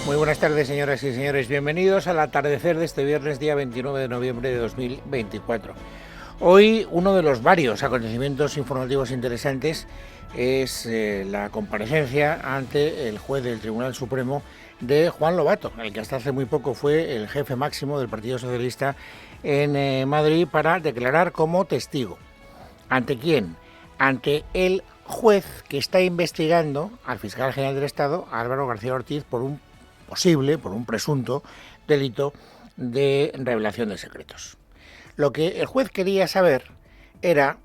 Muy buenas tardes, señoras y señores. Bienvenidos al atardecer de este viernes, día 29 de noviembre de 2024. Hoy, uno de los varios acontecimientos informativos interesantes es la comparecencia ante el juez del Tribunal Supremo de Juan Lobato, el que hasta hace muy poco fue el jefe máximo del Partido Socialista en Madrid, para declarar como testigo. ¿Ante quién? Ante el juez que está investigando al fiscal general del Estado, Álvaro García Ortiz, por un presunto delito de revelación de secretos. Lo que el juez quería saber era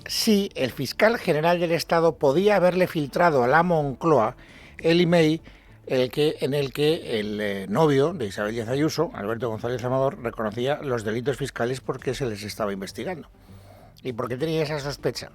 si el fiscal general del Estado podía haberle filtrado a la Moncloa el email en el que el novio de Isabel Díaz Ayuso, Alberto González Amador, reconocía los delitos fiscales porque se les estaba investigando. ¿Y por qué tenía esa sospecha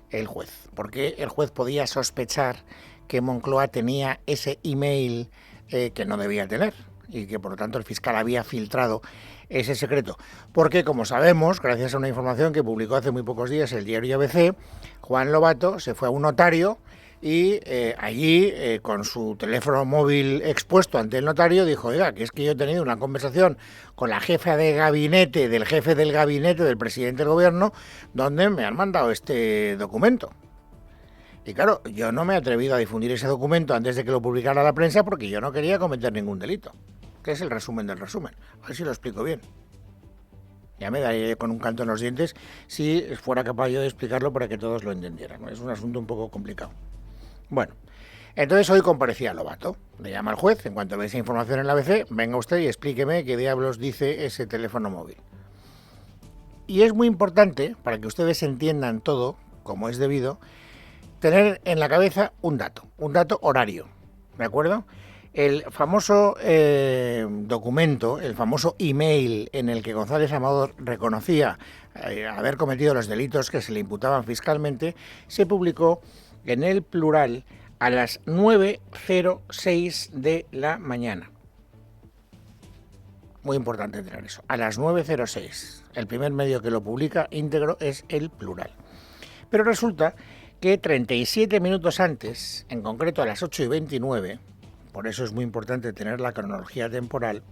el juez? ¿Por qué el juez podía sospechar que Moncloa tenía ese email que no debía tener y que por lo tanto el fiscal había filtrado ese secreto? Porque, como sabemos, gracias a una información que publicó hace muy pocos días el diario ABC, Juan Lobato se fue a un notario y allí, con su teléfono móvil expuesto ante el notario, dijo: oiga, que es que yo he tenido una conversación con la jefa de gabinete del jefe del gabinete del presidente del gobierno, donde me han mandado este documento. Y claro, yo no me he atrevido a difundir ese documento antes de que lo publicara la prensa porque yo no quería cometer ningún delito. Que es el resumen del resumen. A ver si lo explico bien. Ya me daría con un canto en los dientes si fuera capaz yo de explicarlo para que todos lo entendieran. Es un asunto un poco complicado. Bueno, entonces hoy comparecía Lobato. Le llama al juez: en cuanto ve esa información en la ABC, venga usted y explíqueme qué diablos dice ese teléfono móvil. Y es muy importante, para que ustedes entiendan todo como es debido, tener en la cabeza un dato horario, ¿de acuerdo? El famoso documento, el famoso email en el que González Amador reconocía haber cometido los delitos que se le imputaban fiscalmente, se publicó en El Plural a las 9:06 de la mañana. Muy importante tener eso, a las 9:06. El primer medio que lo publica íntegro es El Plural. Pero resulta que 37 minutos antes, en concreto a las 8:29, por eso es muy importante tener la cronología temporal,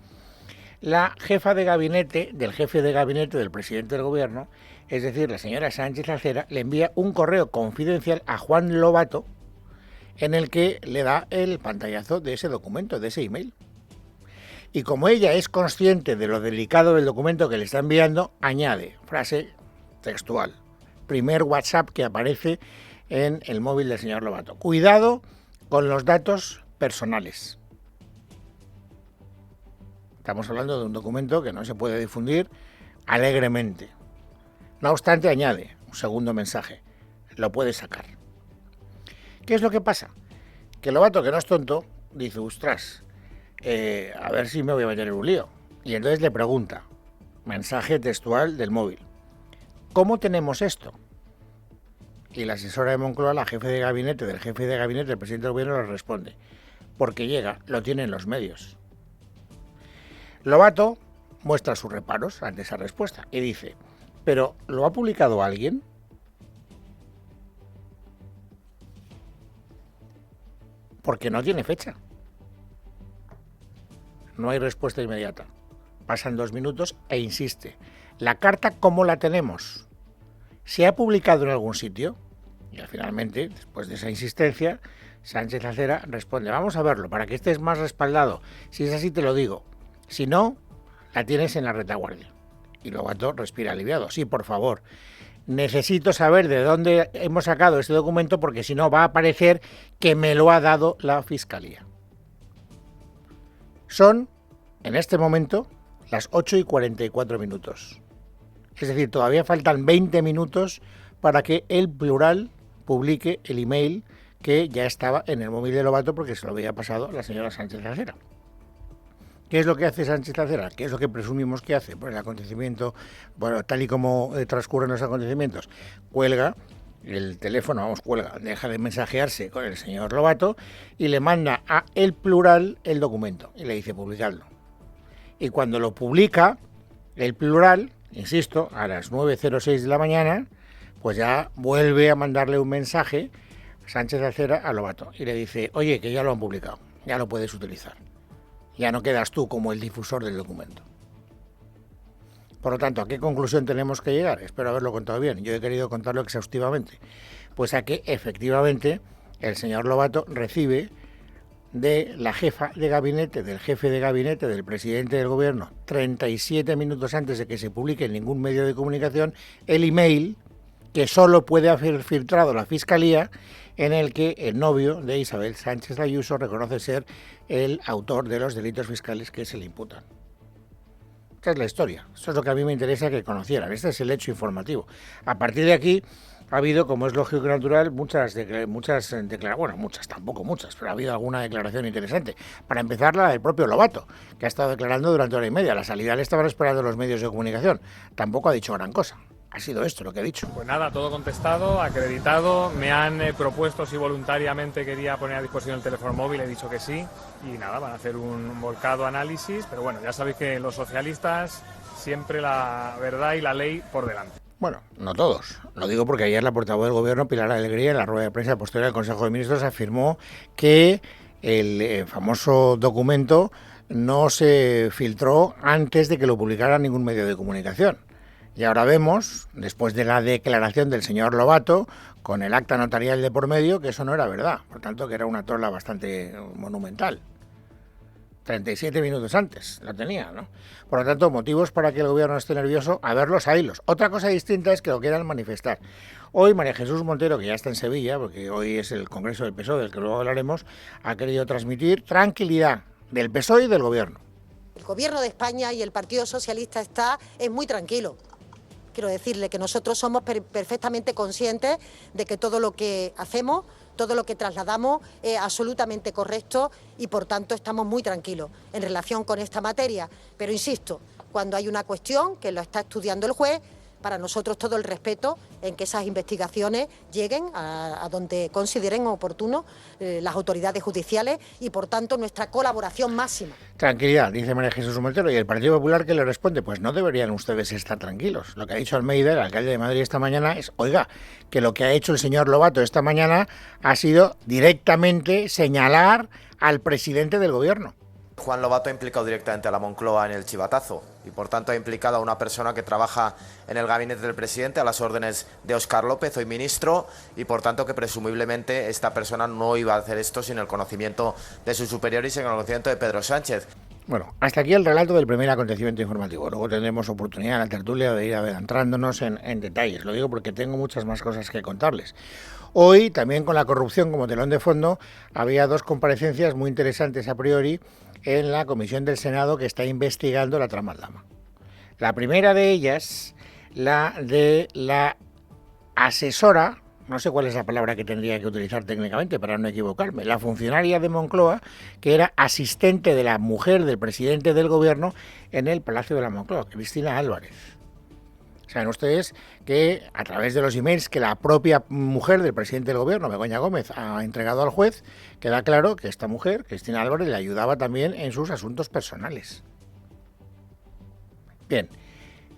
la jefa de gabinete del jefe de gabinete del presidente del gobierno, es decir, la señora Sánchez Acera, le envía un correo confidencial a Juan Lobato en el que le da el pantallazo de ese documento, de ese email. Y como ella es consciente de lo delicado del documento que le está enviando, añade, frase textual, primer WhatsApp que aparece en el móvil del señor Lobato: cuidado con los datos personales. Estamos hablando de un documento que no se puede difundir alegremente. No obstante, añade un segundo mensaje: lo puedes sacar. ¿Qué es lo que pasa? Que Lobato, que no es tonto, dice: ostras, a ver si me voy a meter en un lío. Y entonces le pregunta, mensaje textual del móvil: ¿cómo tenemos esto? Y la asesora de Moncloa, la jefe de gabinete del jefe de gabinete del presidente del gobierno, le responde: porque llega, lo tienen los medios. Lobato muestra sus reparos ante esa respuesta y dice: ¿pero lo ha publicado alguien? Porque no tiene fecha. No hay respuesta inmediata. Pasan 2 minutos e insiste: ¿la carta cómo la tenemos? ¿Se ha publicado en algún sitio? Y finalmente, después de esa insistencia, Sánchez Acera responde: vamos a verlo, para que estés más respaldado. Si es así, te lo digo. Si no, la tienes en la retaguardia. Y Lobato respira aliviado: sí, por favor, necesito saber de dónde hemos sacado este documento, porque si no va a parecer que me lo ha dado la Fiscalía. Son, en este momento, las 8:44 minutos. Es decir, todavía faltan 20 minutos para que El Plural publique el email que ya estaba en el móvil de Lobato porque se lo había pasado la señora Sánchez Acera. ¿Qué es lo que hace Sánchez Acera? ¿Qué es lo que presumimos que hace? Pues el acontecimiento, bueno, tal y como transcurren los acontecimientos, cuelga el teléfono, deja de mensajearse con el señor Lobato y le manda a El Plural el documento y le dice: publicadlo. Y cuando lo publica El Plural, insisto, a las 9:06 de la mañana, pues ya vuelve a mandarle un mensaje Sánchez Acera a Lobato y le dice: oye, que ya lo han publicado, ya lo puedes utilizar. Ya no quedas tú como el difusor del documento. Por lo tanto, ¿a qué conclusión tenemos que llegar? Espero haberlo contado bien. Yo he querido contarlo exhaustivamente. Pues a que efectivamente el señor Lobato recibe de la jefa de gabinete, del jefe de gabinete, del presidente del gobierno, 37 minutos antes de que se publique en ningún medio de comunicación, el email que solo puede haber filtrado la Fiscalía, en el que el novio de Isabel Sánchez Ayuso reconoce ser el autor de los delitos fiscales que se le imputan. Esta es la historia. Eso es lo que a mí me interesa que conocieran. Este es el hecho informativo. A partir de aquí ha habido, como es lógico y natural, muchas declaraciones, bueno, tampoco muchas, pero ha habido alguna declaración interesante. Para empezar, la del propio Lobato, que ha estado declarando durante hora y media. La salida le estaban esperando los medios de comunicación. Tampoco ha dicho gran cosa. Ha sido esto lo que ha dicho. Pues nada, todo contestado, acreditado. Me han propuesto si voluntariamente quería poner a disposición el teléfono móvil, he dicho que sí. Y nada, van a hacer un volcado análisis. Pero bueno, ya sabéis que los socialistas siempre la verdad y la ley por delante. Bueno, no todos. Lo digo porque ayer la portavoz del Gobierno, Pilar Alegría, en la rueda de prensa posterior al Consejo de Ministros, afirmó que el famoso documento no se filtró antes de que lo publicara ningún medio de comunicación. Y ahora vemos, después de la declaración del señor Lobato, con el acta notarial de por medio, que eso no era verdad. Por tanto, que era una trola bastante monumental. 37 minutos antes la tenía, ¿no? Por lo tanto, motivos para que el gobierno esté nervioso, a verlos, a hilos. Otra cosa distinta es que lo quieran manifestar. Hoy María Jesús Montero, que ya está en Sevilla, porque hoy es el Congreso del PSOE, del que luego hablaremos, ha querido transmitir tranquilidad del PSOE y del gobierno. El gobierno de España y el Partido Socialista es muy tranquilo. Quiero decirle que nosotros somos perfectamente conscientes de que todo lo que hacemos, todo lo que trasladamos es absolutamente correcto y por tanto estamos muy tranquilos en relación con esta materia. Pero insisto, cuando hay una cuestión que lo está estudiando el juez, para nosotros todo el respeto en que esas investigaciones lleguen a donde consideren oportuno las autoridades judiciales y por tanto nuestra colaboración máxima. Tranquilidad, dice María Jesús Montero, y el Partido Popular que le responde, pues no deberían ustedes estar tranquilos. Lo que ha dicho Almeida, el alcalde de Madrid esta mañana, es, oiga, que lo que ha hecho el señor Lobato esta mañana ha sido directamente señalar al presidente del gobierno. Juan Lobato ha implicado directamente a la Moncloa en el chivatazo y por tanto ha implicado a una persona que trabaja en el gabinete del presidente a las órdenes de Óscar López, hoy ministro, y por tanto que presumiblemente esta persona no iba a hacer esto sin el conocimiento de sus superiores y sin el conocimiento de Pedro Sánchez. Bueno, hasta aquí el relato del primer acontecimiento informativo. Luego tendremos oportunidad en la tertulia de ir adentrándonos en detalles. Lo digo porque tengo muchas más cosas que contarles. Hoy, también con la corrupción como telón de fondo, había dos comparecencias muy interesantes a priori en la Comisión del Senado que está investigando la trama Aldama. La primera de ellas, la de la asesora, no sé cuál es la palabra que tendría que utilizar técnicamente para no equivocarme, la funcionaria de Moncloa, que era asistente de la mujer del presidente del gobierno en el Palacio de la Moncloa, Cristina Álvarez. Saben ustedes que a través de los emails que la propia mujer del presidente del gobierno, Begoña Gómez, ha entregado al juez, queda claro que esta mujer, Cristina Álvarez, le ayudaba también en sus asuntos personales. Bien,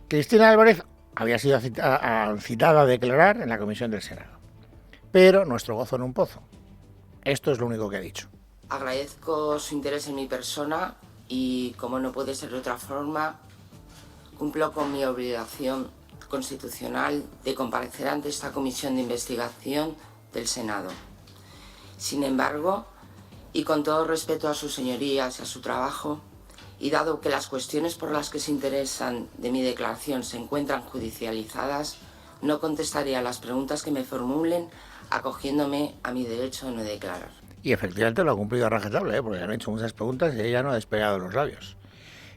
Cristina Álvarez había sido citada a declarar en la Comisión del Senado, pero nuestro gozo en un pozo. Esto es lo único que ha dicho. Agradezco su interés en mi persona y, como no puede ser de otra forma, cumplo con mi obligación constitucional de comparecer ante esta comisión de investigación del Senado. Sin embargo, y con todo respeto a sus señorías y a su trabajo, y dado que las cuestiones por las que se interesan de mi declaración se encuentran judicializadas, no contestaré a las preguntas que me formulen acogiéndome a mi derecho a no declarar. Y efectivamente lo ha cumplido a rajatabla, porque le han hecho muchas preguntas y ella no ha despegado los labios.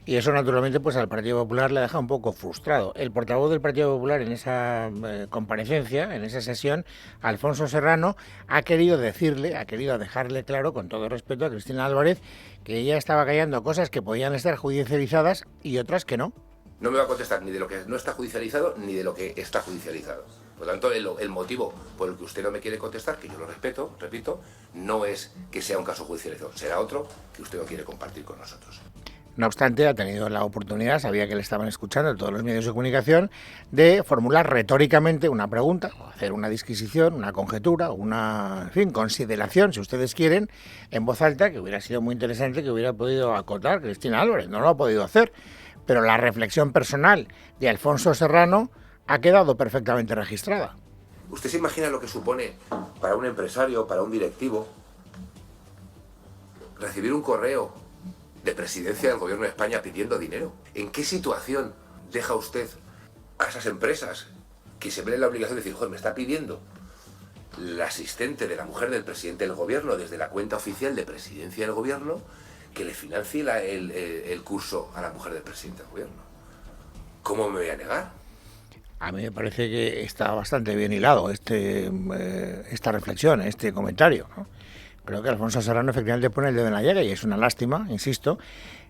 Y eso, naturalmente, pues al Partido Popular le deja un poco frustrado. El portavoz del Partido Popular en esa comparecencia, en esa sesión, Alfonso Serrano, ha querido dejarle claro, con todo respeto a Cristina Álvarez, que ella estaba callando cosas que podían estar judicializadas y otras que no. No me va a contestar ni de lo que no está judicializado ni de lo que está judicializado. Por lo tanto, el motivo por el que usted no me quiere contestar, que yo lo respeto, repito, no es que sea un caso judicializado, será otro que usted no quiere compartir con nosotros. No obstante, ha tenido la oportunidad, sabía que le estaban escuchando en todos los medios de comunicación, de formular retóricamente una pregunta, o hacer una disquisición, una conjetura, una, en fin, consideración, si ustedes quieren, en voz alta, que hubiera sido muy interesante, que hubiera podido acotar Cristina Álvarez. No lo ha podido hacer, pero la reflexión personal de Alfonso Serrano ha quedado perfectamente registrada. ¿Usted se imagina lo que supone para un empresario, para un directivo, recibir un correo de presidencia del Gobierno de España pidiendo dinero? ¿En qué situación deja usted a esas empresas que se ven en la obligación de decir, joder, me está pidiendo la asistente de la mujer del presidente del Gobierno desde la cuenta oficial de presidencia del Gobierno que le financie el curso a la mujer del presidente del Gobierno? ¿Cómo me voy a negar? A mí me parece que está bastante bien hilado esta reflexión, este comentario, ¿no? Creo que Alfonso Serrano efectivamente pone el dedo en la llaga y es una lástima, insisto,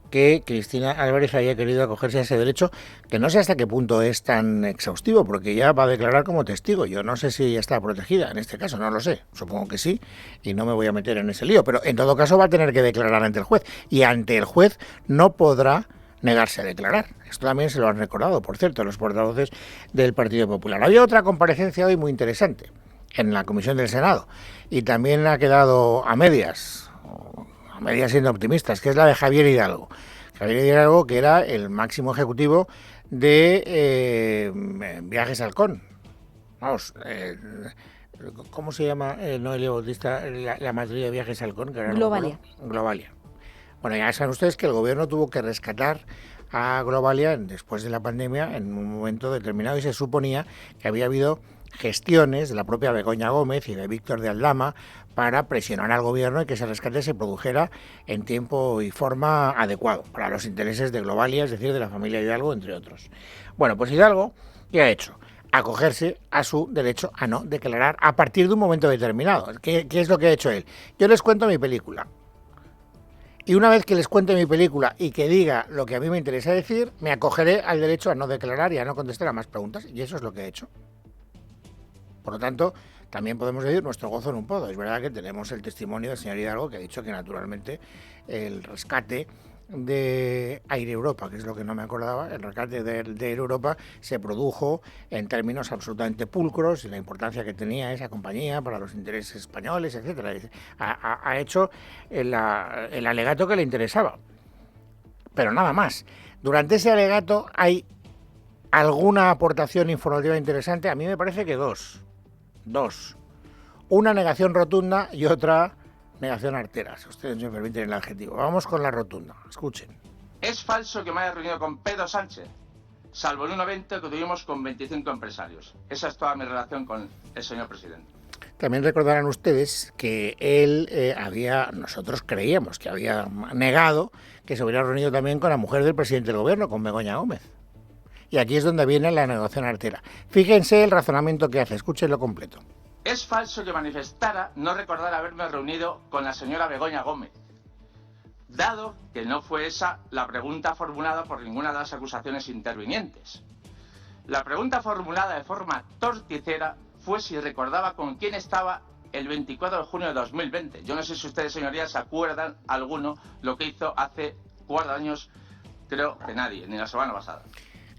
que Cristina Álvarez haya querido acogerse a ese derecho, que no sé hasta qué punto es tan exhaustivo, porque ya va a declarar como testigo. Yo no sé si ella está protegida en este caso, no lo sé, supongo que sí, y no me voy a meter en ese lío, pero en todo caso va a tener que declarar ante el juez, y ante el juez no podrá negarse a declarar. Esto también se lo han recordado, por cierto, los portavoces del Partido Popular. Había otra comparecencia hoy muy interesante en la Comisión del Senado, y también ha quedado a medias siendo optimistas, que es la de Javier Hidalgo. Javier Hidalgo, que era el máximo ejecutivo de Viajes Halcón. Vamos, ¿cómo se llama, Noelia Bautista, la matriz de Viajes Halcón? Que era Globalia. Globalia. Bueno, ya saben ustedes que el gobierno tuvo que rescatar a Globalia después de la pandemia en un momento determinado, y se suponía que había habido gestiones de la propia Begoña Gómez y de Víctor de Aldama para presionar al gobierno y que ese rescate se produjera en tiempo y forma adecuado para los intereses de Globalia, es decir, de la familia Hidalgo, entre otros. Bueno, pues Hidalgo, ¿qué ha hecho? Acogerse a su derecho a no declarar a partir de un momento determinado. ¿Qué es lo que ha hecho él? Yo les cuento mi película. Y una vez que les cuente mi película y que diga lo que a mí me interesa decir, me acogeré al derecho a no declarar y a no contestar a más preguntas. Y eso es lo que he hecho. Por lo tanto, también podemos decir nuestro gozo en un podo. Es verdad que tenemos el testimonio del señor Hidalgo, que ha dicho que naturalmente el rescate de Air Europa, que es lo que no me acordaba, el rescate de Air Europa se produjo en términos absolutamente pulcros y la importancia que tenía esa compañía para los intereses españoles, etcétera. Ha hecho el alegato que le interesaba, pero nada más. Durante ese alegato hay alguna aportación informativa interesante. A mí me parece que dos. Una negación rotunda y otra negación artera, si ustedes me permiten el adjetivo. Vamos con la rotunda, escuchen. Es falso que me haya reunido con Pedro Sánchez, salvo en un evento que tuvimos con 25 empresarios. Esa es toda mi relación con el señor presidente. También recordarán ustedes que nosotros creíamos que había negado que se hubiera reunido también con la mujer del presidente del gobierno, con Begoña Gómez. Y aquí es donde viene la negación artera. Fíjense el razonamiento que hace, escúchenlo completo. Es falso que manifestara no recordar haberme reunido con la señora Begoña Gómez, dado que no fue esa la pregunta formulada por ninguna de las acusaciones intervinientes. La pregunta formulada de forma torticera fue si recordaba con quién estaba el 24 de junio de 2020. Yo no sé si ustedes, señorías, se acuerdan alguno lo que hizo hace 4 años, creo que nadie, ni la semana pasada.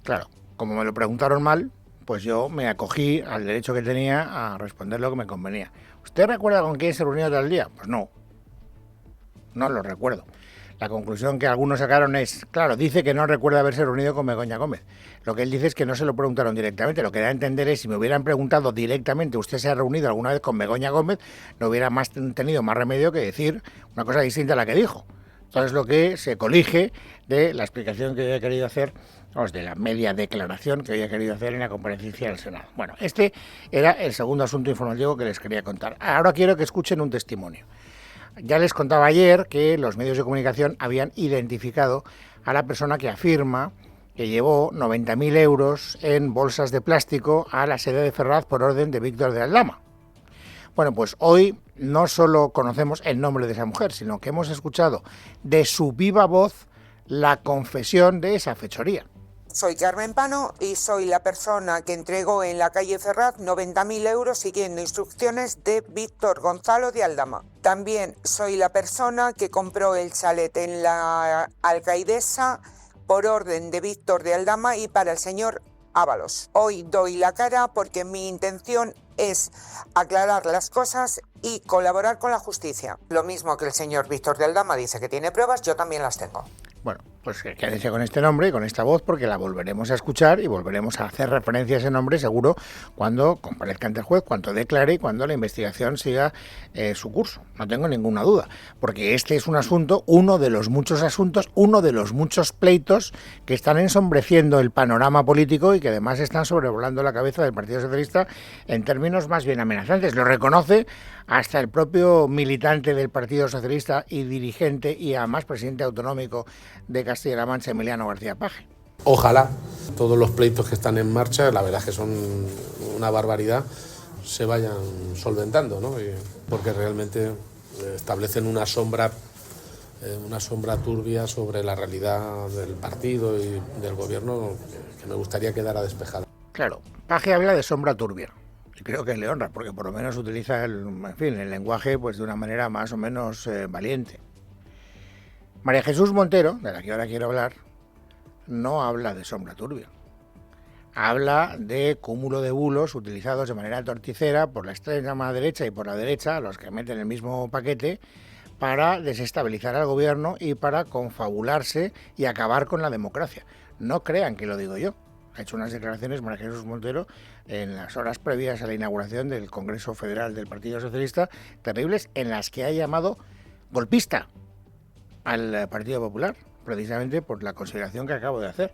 Claro, como me lo preguntaron mal, pues yo me acogí al derecho que tenía a responder lo que me convenía. ¿Usted recuerda con quién se reunió tal día? Pues no lo recuerdo. La conclusión que algunos sacaron es, claro, dice que no recuerda haberse reunido con Begoña Gómez. Lo que él dice es que no se lo preguntaron directamente. Lo que da a entender es, si me hubieran preguntado directamente, ¿usted se ha reunido alguna vez con Begoña Gómez?, no hubiera tenido más remedio que decir una cosa distinta a la que dijo. Entonces, lo que se colige de la explicación que había querido hacer, de la media declaración que había querido hacer en la comparecencia del Senado. Bueno, este era el segundo asunto informativo que les quería contar. Ahora quiero que escuchen un testimonio. Ya les contaba ayer que los medios de comunicación habían identificado a la persona que afirma que llevó 90.000 euros en bolsas de plástico a la sede de Ferraz por orden de Víctor de Aldama. Bueno, pues hoy no solo conocemos el nombre de esa mujer, sino que hemos escuchado de su viva voz la confesión de esa fechoría. Soy Carmen Pano y soy la persona que entregó en la calle Ferraz 90.000 euros siguiendo instrucciones de Víctor Gonzalo de Aldama. También soy la persona que compró el chalet en la Alcaidesa por orden de Víctor de Aldama y para el señor Ábalos. Hoy doy la cara porque mi intención es aclarar las cosas y colaborar con la justicia. Lo mismo que el señor Víctor de Aldama dice que tiene pruebas, yo también las tengo. Bueno, pues quédese con este nombre y con esta voz porque la volveremos a escuchar y volveremos a hacer referencia a ese nombre seguro cuando comparezca ante el juez, cuando declare y cuando la investigación siga su curso. No tengo ninguna duda, porque este es un asunto, uno de los muchos asuntos, uno de los muchos pleitos que están ensombreciendo el panorama político y que además están sobrevolando la cabeza del Partido Socialista en términos más bien amenazantes. Lo reconoce hasta el propio militante del Partido Socialista y dirigente y además presidente autonómico de Castilla-La Mancha, Emiliano García Paje. Ojalá todos los pleitos que están en marcha, la verdad es que son una barbaridad, se vayan solventando, ¿no? Porque realmente establecen una sombra turbia sobre la realidad del partido y del gobierno que me gustaría quedara despejada. Claro, Paje habla de sombra turbia. Y creo que le honra, porque por lo menos utiliza el lenguaje pues de una manera más o menos valiente. María Jesús Montero, de la que ahora quiero hablar, no habla de sombra turbia. Habla de cúmulo de bulos utilizados de manera torticera por la extrema derecha y por la derecha, los que meten el mismo paquete, para desestabilizar al gobierno y para confabularse y acabar con la democracia. No crean que lo digo yo. Ha hecho unas declaraciones María Jesús Montero en las horas previas a la inauguración del Congreso Federal del Partido Socialista, terribles, en las que ha llamado golpista al Partido Popular, precisamente por la consideración que acabo de hacer.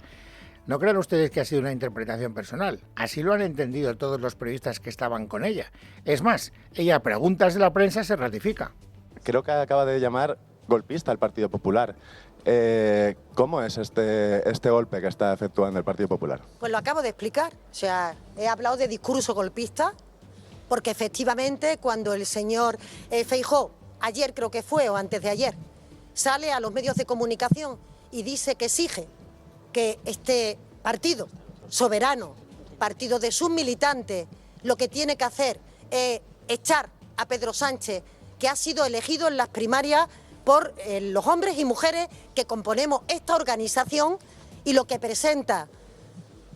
No crean ustedes que ha sido una interpretación personal. Así lo han entendido todos los periodistas que estaban con ella. Es más, ella a preguntas de la prensa se ratifica. Creo que acaba de llamar golpista al Partido Popular. ¿Cómo es este golpe que está efectuando el Partido Popular? Pues lo acabo de explicar. O sea, he hablado de discurso golpista, porque efectivamente cuando el señor Feijóo, ayer creo que fue, o antes de ayer, sale a los medios de comunicación y dice que exige que este partido soberano, partido de sus militantes, lo que tiene que hacer es echar a Pedro Sánchez, que ha sido elegido en las primarias por los hombres y mujeres que componemos esta organización, y lo que presenta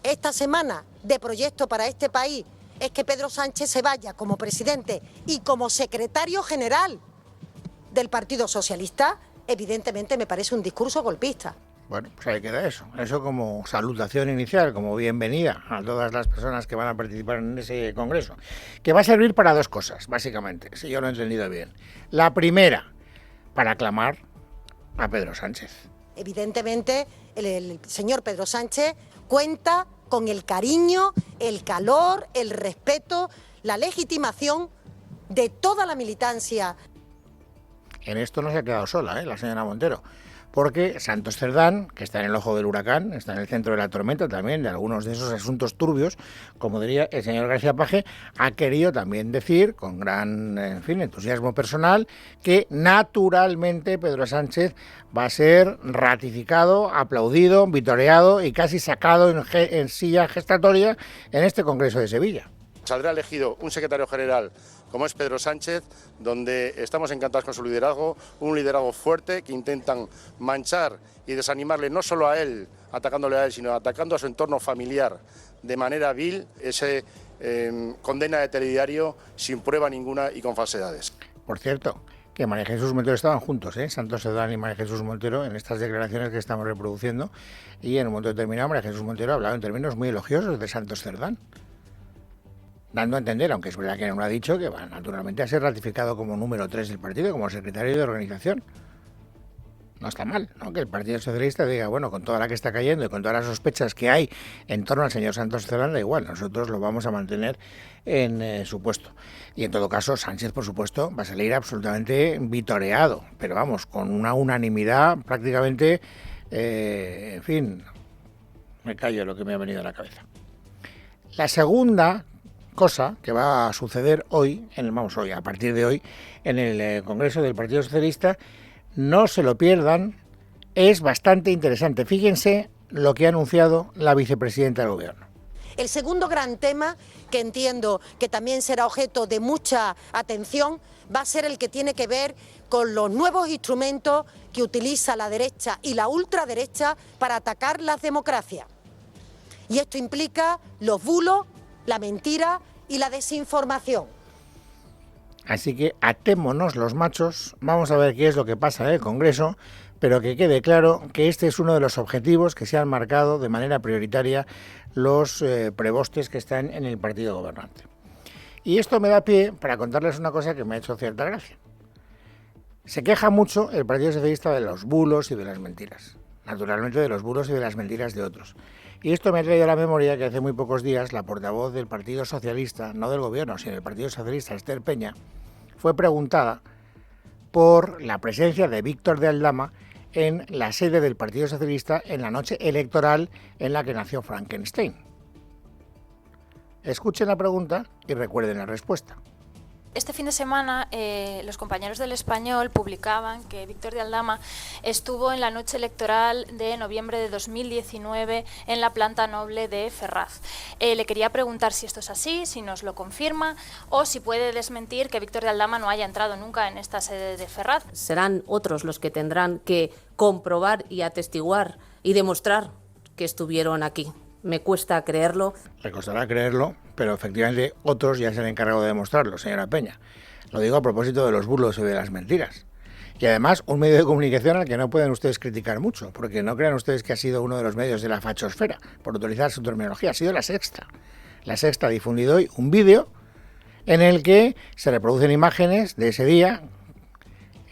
esta semana de proyecto para este país es que Pedro Sánchez se vaya como presidente y como secretario general del Partido Socialista. Evidentemente me parece un discurso golpista. Bueno, pues ahí queda eso. Eso como salutación inicial, como bienvenida a todas las personas que van a participar en ese congreso, que va a servir para dos cosas, básicamente, si yo lo he entendido bien. La primera, para aclamar a Pedro Sánchez. Evidentemente, el señor Pedro Sánchez cuenta con el cariño, el calor, el respeto, la legitimación de toda la militancia. En esto no se ha quedado sola, la señora Montero, porque Santos Cerdán, que está en el ojo del huracán, está en el centro de la tormenta también de algunos de esos asuntos turbios, como diría el señor García Paje, ha querido también decir, con gran entusiasmo personal, que naturalmente Pedro Sánchez va a ser ratificado, aplaudido, vitoreado y casi sacado en silla gestatoria en este Congreso de Sevilla. Saldrá elegido un secretario general como es Pedro Sánchez, donde estamos encantados con su liderazgo, un liderazgo fuerte que intentan manchar y desanimarle no solo a él, atacándole a él, sino atacando a su entorno familiar de manera vil, ese condena de telediario sin prueba ninguna y con falsedades. Por cierto, que María Jesús Montero estaban juntos, Santos Cerdán y María Jesús Montero, en estas declaraciones que estamos reproduciendo, y en un momento determinado María Jesús Montero ha hablado en términos muy elogiosos de Santos Cerdán, dando a entender, aunque es verdad que no lo ha dicho, que va naturalmente a ser ratificado como número 3 del partido, como secretario de organización. No está mal, ¿no?, que el Partido Socialista diga, bueno, con toda la que está cayendo y con todas las sospechas que hay en torno al señor Santos Cerdán, da igual, nosotros lo vamos a mantener en su puesto. Y en todo caso, Sánchez, por supuesto, va a salir absolutamente vitoreado, pero vamos, con una unanimidad prácticamente, en fin, me callo lo que me ha venido a la cabeza. La segunda cosa que va a suceder hoy, a partir de hoy, en el Congreso del Partido Socialista, no se lo pierdan, es bastante interesante. Fíjense lo que ha anunciado la vicepresidenta del Gobierno. El segundo gran tema, que entiendo que también será objeto de mucha atención, va a ser el que tiene que ver con los nuevos instrumentos que utiliza la derecha y la ultraderecha para atacar las democracias. Y esto implica los bulos, la mentira y la desinformación. Así que atémonos los machos, vamos a ver qué es lo que pasa en el Congreso, pero que quede claro que este es uno de los objetivos que se han marcado de manera prioritaria los prebostes que están en el partido gobernante. Y esto me da pie para contarles una cosa que me ha hecho cierta gracia. Se queja mucho el Partido Socialista de los bulos y de las mentiras, naturalmente de los bulos y de las mentiras de otros. Y esto me ha traído a la memoria que hace muy pocos días la portavoz del Partido Socialista, no del Gobierno, sino del Partido Socialista, Esther Peña, fue preguntada por la presencia de Víctor de Aldama en la sede del Partido Socialista en la noche electoral en la que nació Frankenstein. Escuchen la pregunta y recuerden la respuesta. Este fin de semana los compañeros del Español publicaban que Víctor de Aldama estuvo en la noche electoral de noviembre de 2019 en la planta noble de Ferraz. Le quería preguntar si esto es así, si nos lo confirma o si puede desmentir que Víctor de Aldama no haya entrado nunca en esta sede de Ferraz. Serán otros los que tendrán que comprobar y atestiguar y demostrar que estuvieron aquí. Me cuesta creerlo. Le costará creerlo, pero efectivamente otros ya se han encargado de demostrarlo, señora Peña. Lo digo a propósito de los burlos y de las mentiras. Y además, un medio de comunicación al que no pueden ustedes criticar mucho, porque no crean ustedes que ha sido uno de los medios de la fachosfera, por utilizar su terminología, ha sido La Sexta. La Sexta ha difundido hoy un vídeo en el que se reproducen imágenes de ese día,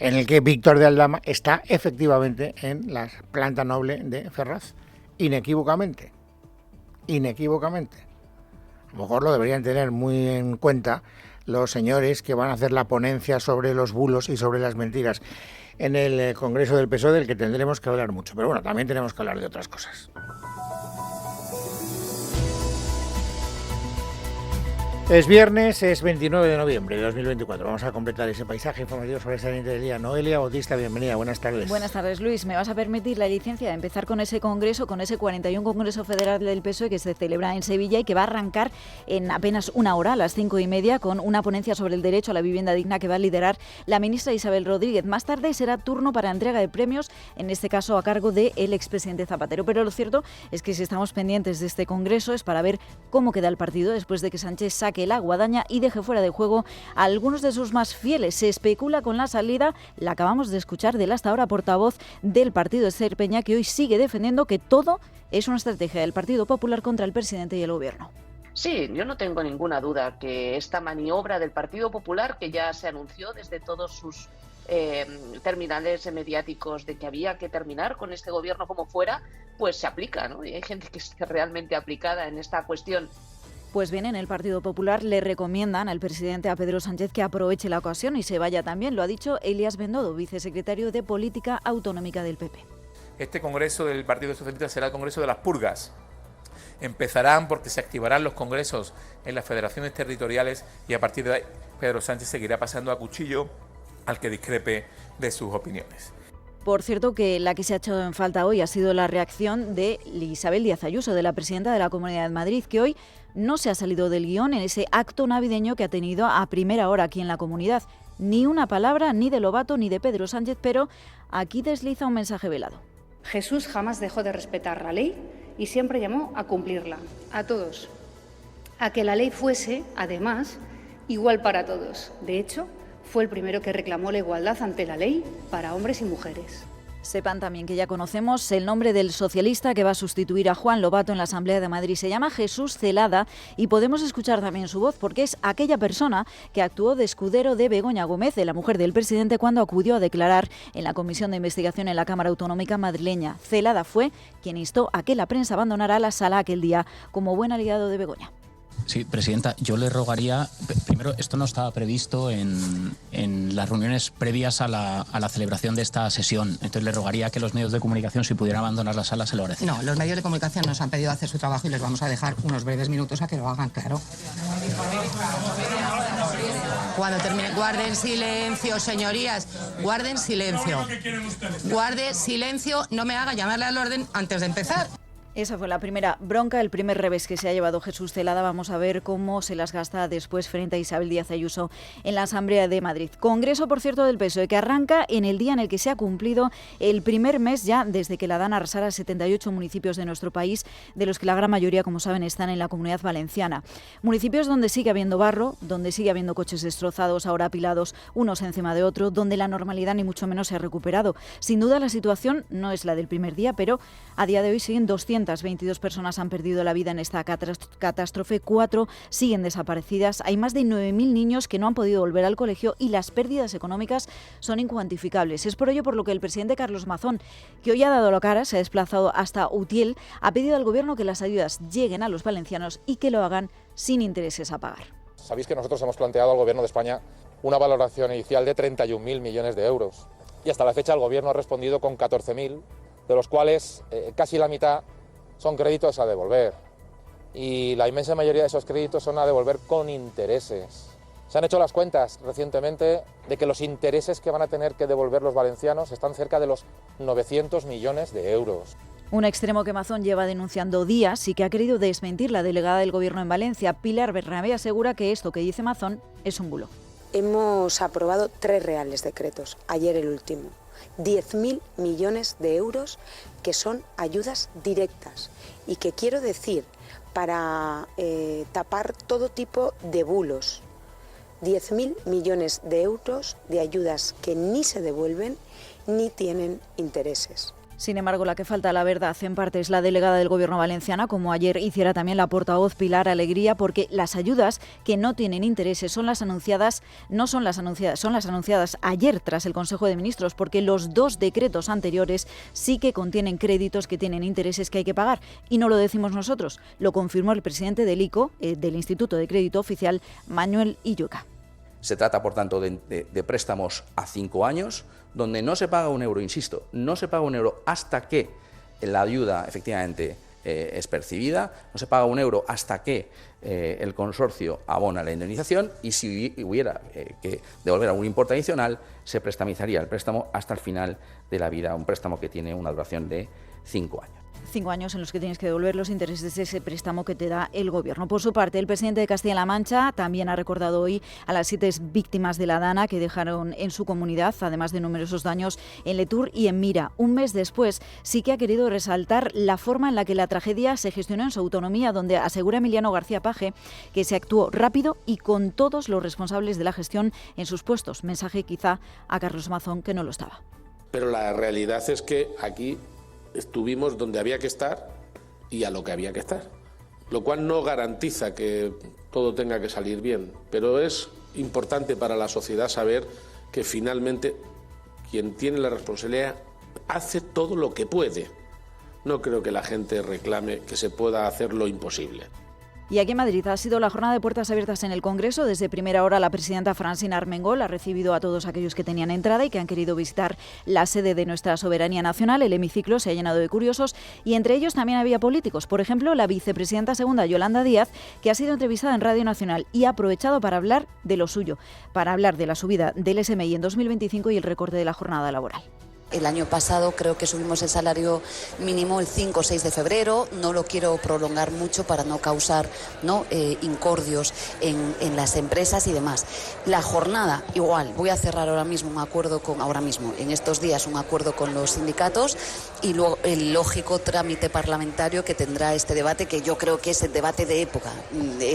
en el que Víctor de Aldama está efectivamente en la planta noble de Ferraz, inequívocamente. A lo mejor lo deberían tener muy en cuenta los señores que van a hacer la ponencia sobre los bulos y sobre las mentiras en el Congreso del PSOE, del que tendremos que hablar mucho. Pero bueno, también tenemos que hablar de otras cosas. Es viernes, es 29 de noviembre de 2024. Vamos a completar ese paisaje informativo sobre esta siguiente del día. Noelia Bautista, bienvenida, buenas tardes. Buenas tardes, Luis. Me vas a permitir la licencia de empezar con ese congreso, con ese 41 Congreso Federal del PSOE que se celebra en Sevilla y que va a arrancar en apenas una hora, a las 5:30, con una ponencia sobre el derecho a la vivienda digna que va a liderar la ministra Isabel Rodríguez. Más tarde será turno para entrega de premios, en este caso a cargo del expresidente Zapatero. Pero lo cierto es que si estamos pendientes de este congreso es para ver cómo queda el partido después de que Sánchez saque la guadaña y deje fuera de juego a algunos de sus más fieles. Se especula con la salida, la acabamos de escuchar, del hasta ahora portavoz del partido, Esther Peña, que hoy sigue defendiendo que todo es una estrategia del Partido Popular contra el presidente y el gobierno. Sí, yo no tengo ninguna duda que esta maniobra del Partido Popular, que ya se anunció desde todos sus terminales mediáticos de que había que terminar con este gobierno como fuera, pues se aplica, ¿no? Y hay gente que esté realmente aplicada en esta cuestión. Pues bien, en el Partido Popular le recomiendan al presidente, a Pedro Sánchez, que aproveche la ocasión y se vaya también. Lo ha dicho Elías Bendodo, vicesecretario de Política Autonómica del PP. Este congreso del Partido Socialista será el congreso de las purgas. Empezarán porque se activarán los congresos en las federaciones territoriales y a partir de ahí Pedro Sánchez seguirá pasando a cuchillo al que discrepe de sus opiniones. Por cierto, que la que se ha hecho en falta hoy ha sido la reacción de Isabel Díaz Ayuso, de la presidenta de la Comunidad de Madrid, que hoy no se ha salido del guión en ese acto navideño que ha tenido a primera hora aquí en la comunidad. Ni una palabra ni de Lobato ni de Pedro Sánchez, pero aquí desliza un mensaje velado. Jesús jamás dejó de respetar la ley y siempre llamó a cumplirla, a todos. A que la ley fuese, además, igual para todos. De hecho, fue el primero que reclamó la igualdad ante la ley para hombres y mujeres. Sepan también que ya conocemos el nombre del socialista que va a sustituir a Juan Lobato en la Asamblea de Madrid. Se llama Jesús Celada y podemos escuchar también su voz porque es aquella persona que actuó de escudero de Begoña Gómez, de la mujer del presidente, cuando acudió a declarar en la Comisión de Investigación en la Cámara Autonómica madrileña. Celada fue quien instó a que la prensa abandonara la sala aquel día como buen aliado de Begoña. Sí, presidenta, yo le rogaría, primero, esto no estaba previsto en las reuniones previas a la celebración de esta sesión, entonces le rogaría que los medios de comunicación, si pudieran abandonar la sala, se lo agradecería. No, los medios de comunicación nos han pedido hacer su trabajo y les vamos a dejar unos breves minutos a que lo hagan, claro. Cuando termine, guarden silencio, señorías, guarden silencio. Guarde silencio, no me haga llamarle al orden antes de empezar. Esa fue la primera bronca, el primer revés que se ha llevado Jesús Celada. Vamos a ver cómo se las gasta después frente a Isabel Díaz Ayuso en la Asamblea de Madrid. Congreso, por cierto, del PSOE, que arranca en el día en el que se ha cumplido el primer mes ya desde que la DAN arrasara 78 municipios de nuestro país, de los que la gran mayoría, como saben, están en la Comunidad Valenciana. Municipios donde sigue habiendo barro, donde sigue habiendo coches destrozados, ahora apilados unos encima de otros, donde la normalidad ni mucho menos se ha recuperado. Sin duda la situación no es la del primer día, pero a día de hoy siguen 222 personas han perdido la vida en esta catástrofe, 4 siguen desaparecidas, hay más de 9.000 niños que no han podido volver al colegio y las pérdidas económicas son incuantificables. Es por ello por lo que el presidente Carlos Mazón, que hoy ha dado la cara, se ha desplazado hasta Utiel, ha pedido al Gobierno que las ayudas lleguen a los valencianos y que lo hagan sin intereses a pagar. Sabéis que nosotros hemos planteado al Gobierno de España una valoración inicial de 31.000 millones de euros y hasta la fecha el Gobierno ha respondido con 14.000, de los cuales casi la mitad son créditos a devolver y la inmensa mayoría de esos créditos son a devolver con intereses. Se han hecho las cuentas recientemente de que los intereses que van a tener que devolver los valencianos están cerca de los 900 millones de euros. Un extremo que Mazón lleva denunciando días y que ha querido desmentir la delegada del Gobierno en Valencia. Pilar Bernabé asegura que esto que dice Mazón es un bulo. Hemos aprobado 3 reales decretos, ayer el último. 10.000 millones de euros que son ayudas directas y que quiero decir para tapar todo tipo de bulos. 10.000 millones de euros de ayudas que ni se devuelven ni tienen intereses. Sin embargo, la que falta la verdad en parte es la delegada del Gobierno valenciana, como ayer hiciera también la portavoz Pilar Alegría, porque las ayudas que no tienen intereses son las anunciadas ayer tras el Consejo de Ministros, porque los 2 decretos anteriores sí que contienen créditos que tienen intereses que hay que pagar. Y no lo decimos nosotros, lo confirmó el presidente del ICO, del Instituto de Crédito Oficial, Manuel Illueca. Se trata, por tanto, de préstamos a 5 años, donde no se paga un euro, insisto, no se paga un euro hasta que la ayuda efectivamente es percibida, no se paga un euro hasta que el consorcio abona la indemnización y si hubiera que devolver algún importe adicional, se prestamizaría el préstamo hasta el final de la vida, un préstamo que tiene una duración de 5 años. 5 años en los que tienes que devolver los intereses de ese préstamo que te da el Gobierno. Por su parte, el presidente de Castilla-La Mancha también ha recordado hoy a las 7 víctimas de la Dana que dejaron en su comunidad, además de numerosos daños en Letur y en Mira. Un mes después, sí que ha querido resaltar la forma en la que la tragedia se gestionó en su autonomía, donde asegura Emiliano García Paje que se actuó rápido y con todos los responsables de la gestión en sus puestos. Mensaje quizá a Carlos Mazón, que no lo estaba. Pero la realidad es que aquí estuvimos donde había que estar y a lo que había que estar, lo cual no garantiza que todo tenga que salir bien, pero es importante para la sociedad saber que finalmente quien tiene la responsabilidad hace todo lo que puede. No creo que la gente reclame que se pueda hacer lo imposible. Y aquí en Madrid ha sido la jornada de puertas abiertas en el Congreso. Desde primera hora la presidenta Francina Armengol ha recibido a todos aquellos que tenían entrada y que han querido visitar la sede de nuestra soberanía nacional. El hemiciclo se ha llenado de curiosos y entre ellos también había políticos. Por ejemplo, la vicepresidenta segunda, Yolanda Díaz, que ha sido entrevistada en Radio Nacional y ha aprovechado para hablar de lo suyo, para hablar de la subida del SMI en 2025 y el recorte de la jornada laboral. El año pasado creo que subimos el salario mínimo el 5 o 6 de febrero. No lo quiero prolongar mucho para no causar incordios en las empresas y demás. La jornada, igual, voy a cerrar ahora mismo en estos días un acuerdo con los sindicatos y luego el lógico trámite parlamentario que tendrá este debate, que yo creo que es el debate de época,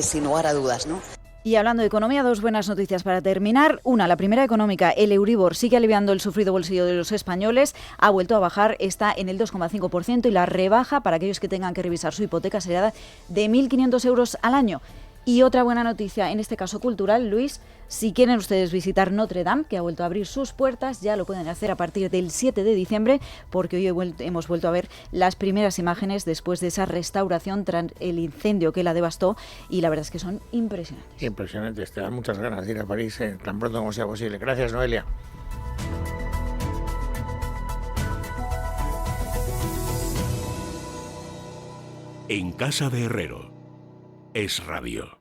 sin lugar a dudas, ¿no? Y hablando de economía, 2 buenas noticias para terminar. Una, la primera económica, el Euribor sigue aliviando el sufrido bolsillo de los españoles, ha vuelto a bajar, está en el 2,5% y la rebaja para aquellos que tengan que revisar su hipoteca será de 1.500 euros al año. Y otra buena noticia, en este caso cultural, Luis, si quieren ustedes visitar Notre Dame, que ha vuelto a abrir sus puertas, ya lo pueden hacer a partir del 7 de diciembre, porque hoy hemos vuelto a ver las primeras imágenes después de esa restauración tras el incendio que la devastó, y la verdad es que son impresionantes. Impresionantes, te dan muchas ganas de ir a París tan pronto como sea posible. Gracias, Noelia. En casa de Herrero, Es Radio.